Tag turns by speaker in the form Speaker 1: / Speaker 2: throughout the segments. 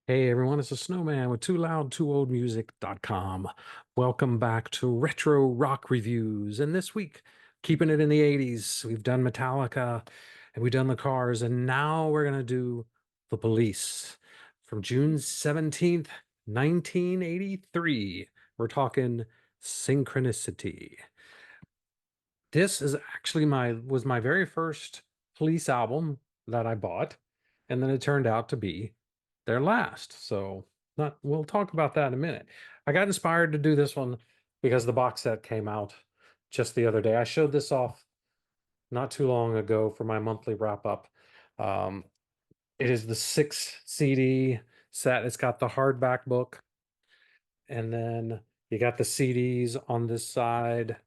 Speaker 1: Hey everyone, it's a snowman with tooloud2oldmusic.com. Welcome back to Retro Rock Reviews. And this week, keeping it in the 80s, we've done Metallica and we've done the Cars, and now we're going to do The Police from June 17th, 1983. We're talking Synchronicity. This is actually my very first Police album that I bought, and then it turned out to be their last. So not we'll talk about that in a minute. I got inspired to do this one because the box set came out just the other day. I showed this off not too long ago for my monthly wrap up. Um, it is the 6 CD set. It's got the hardback book, and then you got the CDs on this side,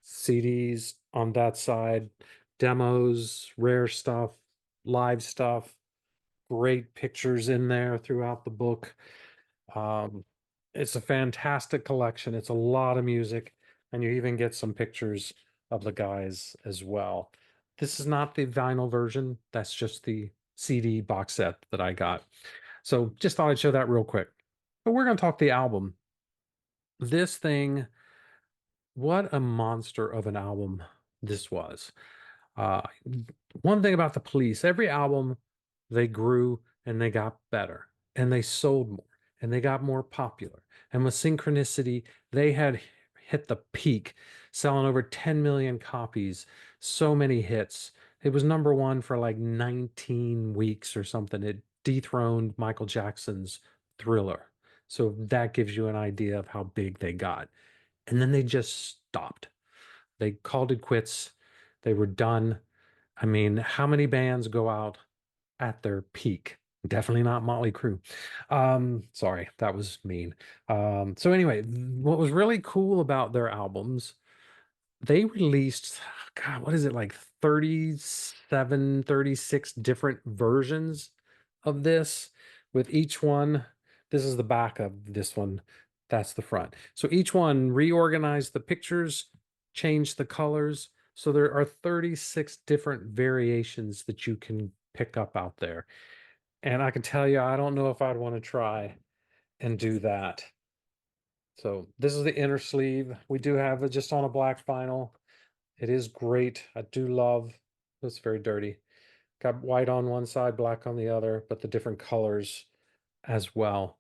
Speaker 1: CDs on that side, demos, rare stuff, live stuff, great pictures in there throughout the book. Um, it's a fantastic collection. It's a lot of music, and you even get some pictures of the guys as well. This is not the vinyl version, that's just the CD box set that I got. So just thought I'd show that real quick. But we're going to talk the album. This thing, what a monster of an album this was. Uh, One thing about the Police, every album they grew and they got better and they sold more and they got more popular. And with Synchronicity, they had hit the peak, selling over 10 million copies, so many hits. It was number one for like 19 weeks or something. It dethroned Michael Jackson's Thriller. So that gives you an idea of how big they got. And then they just stopped. They called it quits. They were done. I mean, how many bands go out at their peak? Definitely not Motley Crue. Sorry, that was mean. So anyway, what was really cool about their albums, they released, God, what is it, like 37, 36 different versions of this, with each one. This is the back of this one. That's the front. So each one reorganized the pictures, changed the colors. So there are 36 different variations that you can pick up out there. And I can tell you, I don't know if I'd want to try and do that. So this is the inner sleeve. We do have it just on a black vinyl. It is great. I do love, it's very dirty. Got white on one side, black on the other, but the different colors as well.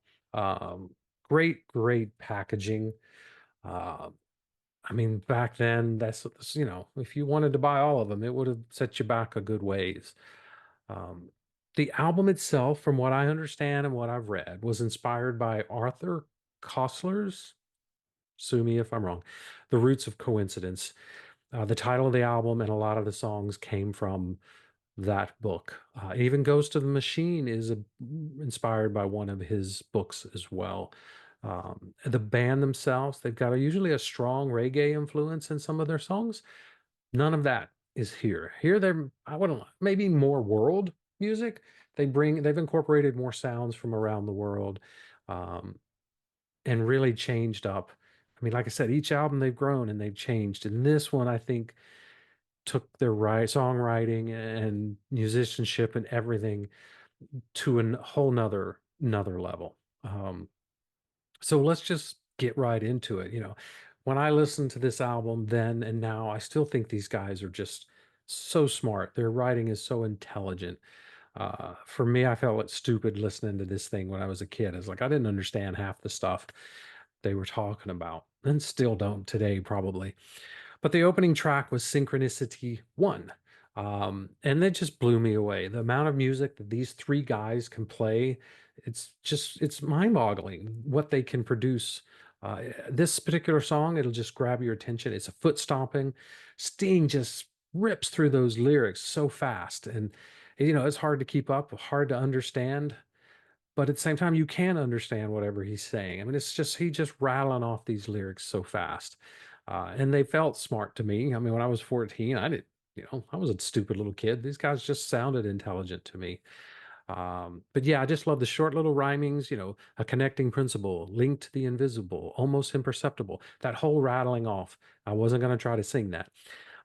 Speaker 1: Great packaging. Uh, I mean, back then, if you wanted to buy all of them, it would have set you back a good ways. Um, the album itself, from what I understand and what I've read, was inspired by Arthur Koestler's, sue me if I'm wrong, The Roots of Coincidence. The title of the album and a lot of the songs came from that book. Even Ghost of the Machine is inspired by one of his books as well. The band themselves, they've got usually a strong reggae influence in some of their songs. None of that is here. Here they're, I wouldn't, maybe more world music. They've incorporated more sounds from around the world, um, and really changed up. I mean, like I said, each album they've grown and they've changed. And this one, I think, took their songwriting and musicianship and everything to a whole another level. So let's just get right into it. When I listen to this album then and now, I still think these guys are just so smart. Their writing is so intelligent. For me, I felt like stupid listening to this thing when I was a kid. It's like I didn't understand half the stuff they were talking about, and still don't today, probably. But the opening track was Synchronicity 1. And it just blew me away. The amount of music that these three guys can play, it's mind-boggling what they can produce. This particular song, it'll just grab your attention. It's a foot stomping. Sting just rips through those lyrics so fast. And, it's hard to keep up, hard to understand, but at the same time you can understand whatever he's saying. I mean, he just rattling off these lyrics so fast, and they felt smart to me. I mean, when I was 14, I was a stupid little kid. These guys just sounded intelligent to me. But yeah, I just love the short little rhymings. A connecting principle, linked to the invisible, almost imperceptible. That whole rattling off. I wasn't going to try to sing that.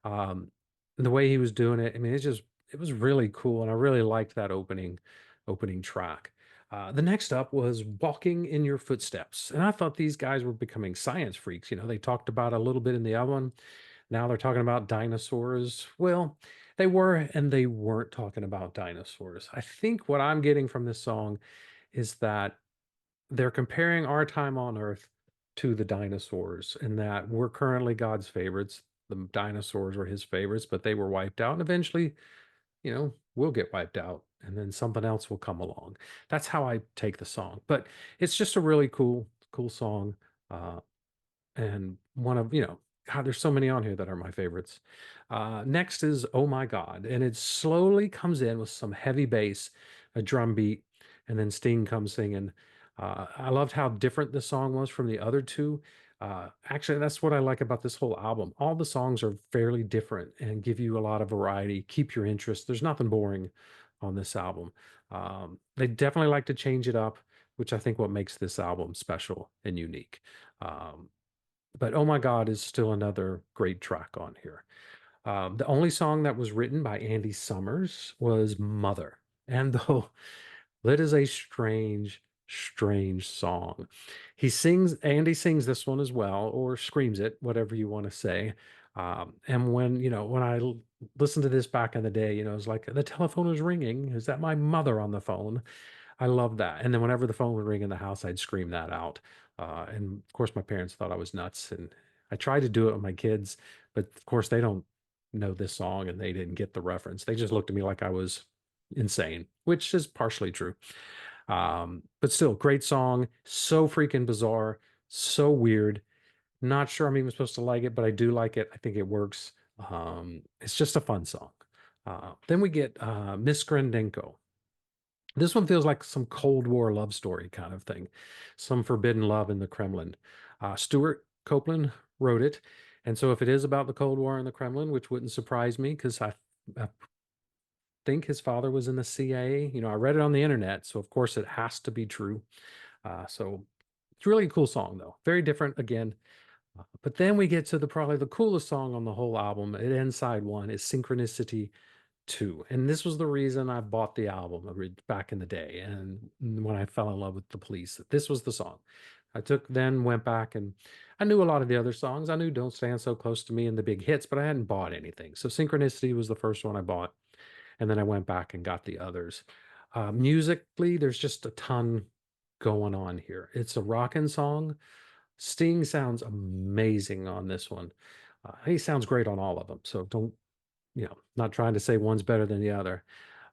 Speaker 1: Um, the way he was doing it, I mean, it was really cool, and I really liked that opening track. The next up was Walking in Your Footsteps. And I thought these guys were becoming science freaks. You know, they talked about a little bit in the other one. Now they're talking about dinosaurs. Well, they were and they weren't talking about dinosaurs. I think what I'm getting from this song is that they're comparing our time on Earth to the dinosaurs, and that we're currently God's favorites. The dinosaurs were his favorites, but they were wiped out. And eventually, we'll get wiped out and then something else will come along. That's how I take the song. But it's just a really cool song. Uh, and one of, God, there's so many on here that are my favorites. Next is Oh My God. And it slowly comes in with some heavy bass, a drum beat, and then Sting comes singing. I loved how different the song was from the other two. Actually, that's what I like about this whole album. All the songs are fairly different and give you a lot of variety, keep your interest. There's nothing boring on this album. They definitely like to change it up, which I think what makes this album special and unique. Um, but Oh My God is still another great track on here. The only song that was written by Andy Summers was Mother. And though that is a strange song. Andy sings this one as well, or screams it, whatever you want to say. And when listened to this back in the day, it's like the telephone is ringing. Is that my mother on the phone? I love that. And then whenever the phone would ring in the house, I'd scream that out. And of course, my parents thought I was nuts. And I tried to do it with my kids, but of course, they don't know this song and they didn't get the reference. They just looked at me like I was insane, which is partially true. But still, great song. So freaking bizarre. So weird. Not sure I'm even supposed to like it, but I do like it. I think it works. It's just a fun song. Then we get Miss Grandenko. This one feels like some Cold War love story kind of thing, some forbidden love in the Kremlin. Stuart Copeland wrote it. And so if it is about the Cold War in the Kremlin, which wouldn't surprise me because I think his father was in the CIA. I read it on the internet, so of course it has to be true. So it's really a cool song, though. Very different again. But then we get to probably the coolest song on the whole album. It ends side one is Synchronicity II. And this was the reason I bought the album back in the day. And when I fell in love with the Police, this was the song. Then went back and I knew a lot of the other songs. I knew Don't Stand So Close to Me and the big hits, but I hadn't bought anything. So Synchronicity was the first one I bought. And then I went back and got the others. Musically, there's just a ton going on here. It's a rockin' song. Sting sounds amazing on this one. He sounds great on all of them. So don't, not trying to say one's better than the other.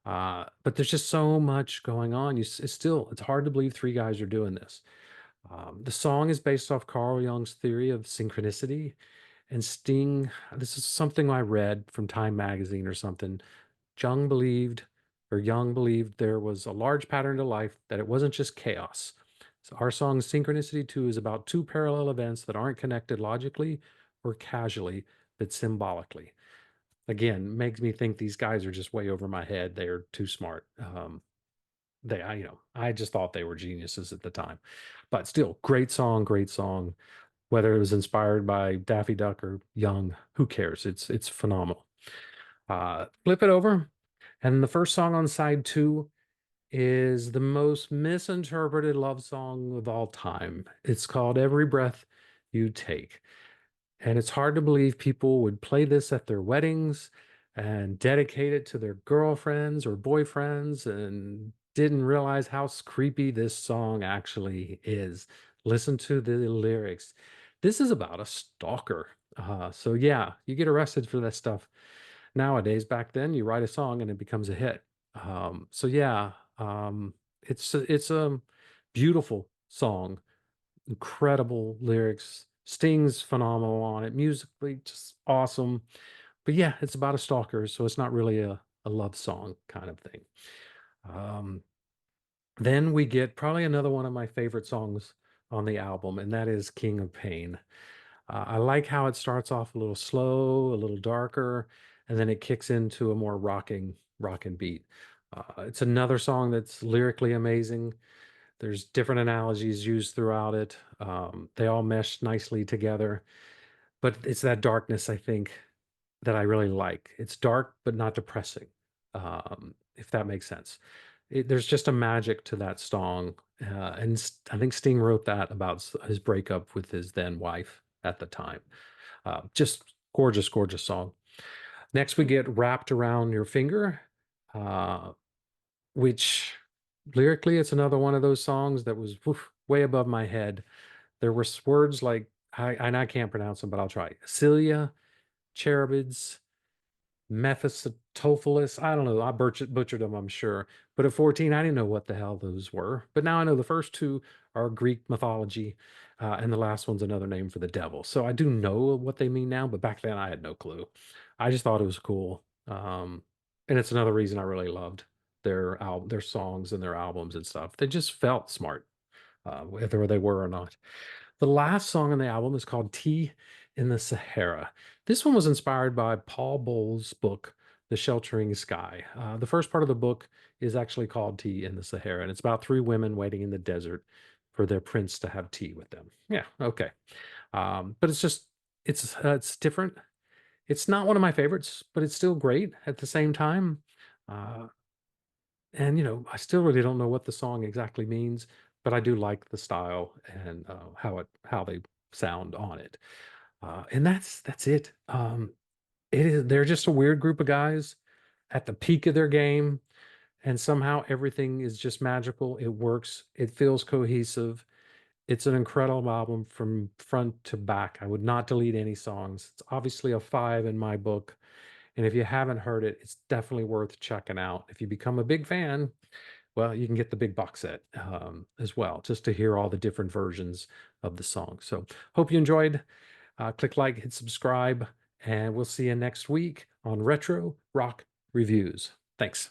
Speaker 1: But there's just so much going on. It's hard to believe three guys are doing this. The song is based off Carl Jung's theory of synchronicity. And Sting, this is something I read from Time magazine or something. Young believed there was a large pattern to life, that it wasn't just chaos. So our song Synchronicity II is about two parallel events that aren't connected logically or casually, but symbolically. Again, makes me think these guys are just way over my head. They are too smart. I just thought they were geniuses at the time. But still, great song, great song. Whether it was inspired by Daffy Duck or Young, who cares? It's phenomenal. Flip it over. And the first song on side two is the most misinterpreted love song of all time. It's called Every Breath You Take. And it's hard to believe people would play this at their weddings and dedicate it to their girlfriends or boyfriends and didn't realize how creepy this song actually is. Listen to the lyrics. This is about a stalker. So yeah, you get arrested for that stuff nowadays. Back then, you write a song and it becomes a hit. So yeah, it's a beautiful song, incredible lyrics. Sting's phenomenal on it, musically just awesome. But yeah, it's about a stalker, so it's not really a love song kind of thing. Um, then we get probably another one of my favorite songs on the album, and that is King of Pain. I like how it starts off a little slow, a little darker, and then it kicks into a more rocking beat. It's another song that's lyrically amazing. There's different analogies used throughout it. They all mesh nicely together, but it's that darkness, I think, that I really like. It's dark, but not depressing, if that makes sense. there's just a magic to that song. I think Sting wrote that about his breakup with his then wife at the time. Just gorgeous, gorgeous song. Next, we get Wrapped Around Your Finger, uh, which lyrically, it's another one of those songs that was way above my head. There were words like, and I can't pronounce them, but I'll try. Celia, cherubids, Mephistopheles. I don't know. I butchered them, I'm sure. But at 14, I didn't know what the hell those were. But now I know the first two are Greek mythology, and the last one's another name for the devil. So I do know what they mean now, but back then I had no clue. I just thought it was cool. And it's another reason I really loved their songs and their albums and stuff. They just felt smart, whether they were or not. The last song on the album is called Tea in the Sahara. This one was inspired by Paul Bowles' book, The Sheltering Sky. The first part of the book is actually called Tea in the Sahara, and it's about three women waiting in the desert for their prince to have tea with them. Yeah, okay. But it's different. It's not one of my favorites, but it's still great at the same time. Uh, and I still really don't know what the song exactly means, but I do like the style and how they sound on it. And that's it. They're just a weird group of guys at the peak of their game, and somehow everything is just magical. It works. It feels cohesive. It's an incredible album from front to back. I would not delete any songs. It's obviously a 5 in my book. And if you haven't heard it, it's definitely worth checking out. If you become a big fan, well, you can get the big box set as well, just to hear all the different versions of the song. So, hope you enjoyed. Click like, hit subscribe, and we'll see you next week on Retro Rock Reviews. Thanks.